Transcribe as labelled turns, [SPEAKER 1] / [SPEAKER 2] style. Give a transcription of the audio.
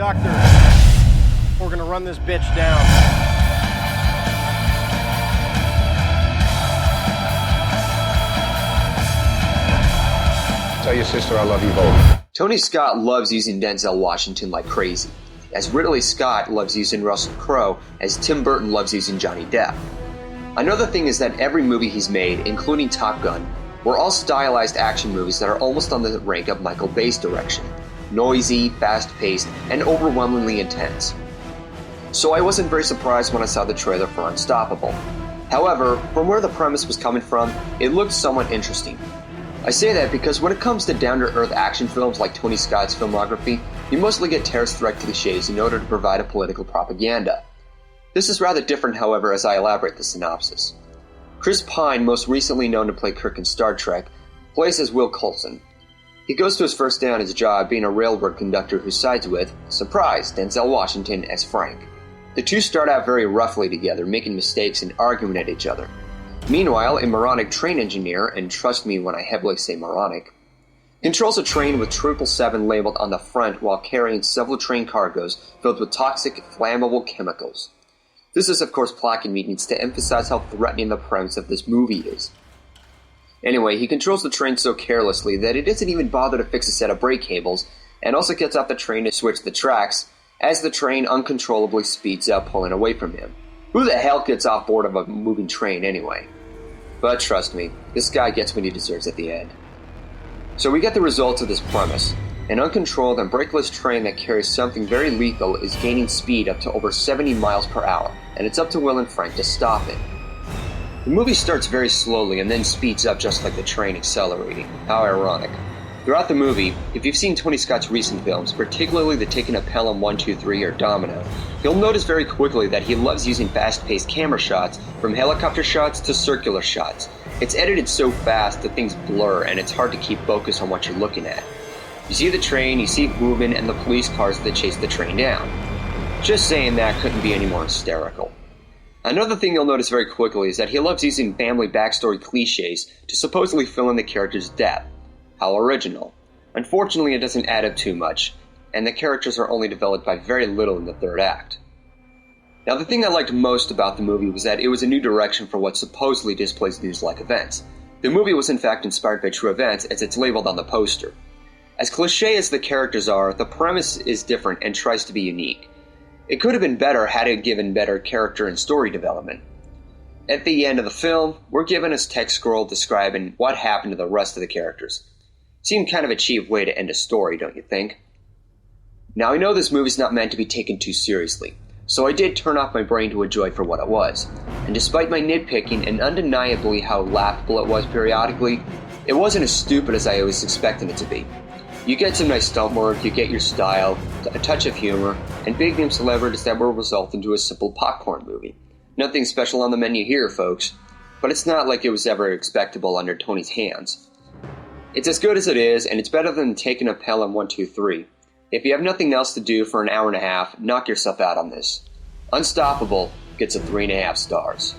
[SPEAKER 1] conductor. We're gonna run this bitch down.
[SPEAKER 2] Tell your sister I love you both.
[SPEAKER 3] Tony Scott loves using Denzel Washington like crazy, as Ridley Scott loves using Russell Crowe, as Tim Burton loves using Johnny Depp. Another thing is that every movie he's made, including Top Gun, were all stylized action movies that are almost on the rank of Michael Bay's direction. Noisy, fast-paced, and overwhelmingly intense. So I wasn't very surprised when I saw the trailer for Unstoppable. However, from where the premise was coming from, it looked somewhat interesting. I say that because when it comes to down-to-earth action films like Tony Scott's filmography, you mostly get terrorist threat cliches in order to provide a political propaganda. This is rather different, however, as I elaborate the synopsis. Chris Pine, most recently known to play Kirk in Star Trek, plays as Will Coulson. He goes to his first day on his job being a railroad conductor who sides with, surprise, Denzel Washington as Frank. The two start out very roughly together, making mistakes and arguing at each other. Meanwhile, a moronic train engineer, and trust me when I heavily say moronic, controls a train with 777 labeled on the front while carrying several train cargoes filled with toxic, flammable chemicals. This is of course plot convenience to emphasize how threatening the premise of this movie is. Anyway, he controls the train so carelessly that he doesn't even bother to fix a set of brake cables, and also gets off the train to switch the tracks, as the train uncontrollably speeds up, pulling away from him. Who the hell gets off board of a moving train anyway? But trust me, this guy gets what he deserves at the end. So we get the results of this premise. An uncontrolled and brakeless train that carries something very lethal is gaining speed up to over 70 miles per hour, and it's up to Will and Frank to stop it. The movie starts very slowly and then speeds up just like the train accelerating. How ironic. Throughout the movie, if you've seen Tony Scott's recent films, particularly the Taking a Pelham 1, 2, 3 or Domino, you'll notice very quickly that he loves using fast-paced camera shots, from helicopter shots to circular shots. It's edited so fast that things blur and it's hard to keep focus on what you're looking at. You see the train, you see movement, and the police cars that chase the train down. Just saying that couldn't be any more hysterical. Another thing you'll notice very quickly is that he loves using family backstory cliches to supposedly fill in the character's depth. How original. Unfortunately, it doesn't add up too much, and the characters are only developed by very little in the third act. Now, the thing I liked most about the movie was that it was a new direction for what supposedly displays news-like events. The movie was in fact inspired by true events, as it's labeled on the poster. As cliché as the characters are, the premise is different and tries to be unique. It could have been better had it given better character and story development. At the end of the film, we're given a text scroll describing what happened to the rest of the characters. Seemed kind of a cheap way to end a story, don't you think? Now I know this movie's not meant to be taken too seriously, so I did turn off my brain to enjoy it for what it was. And despite my nitpicking and undeniably how laughable it was periodically, it wasn't as stupid as I was expecting it to be. You get some nice stunt work, you get your style, a touch of humor, and big name celebrities that will result into a simple popcorn movie. Nothing special on the menu here, folks, but it's not like it was ever expectable under Tony's hands. It's as good as it is, and it's better than Taking a Pelham 1, 2, 3. If you have nothing else to do for an hour and a half, knock yourself out on this. Unstoppable gets a 3.5 stars.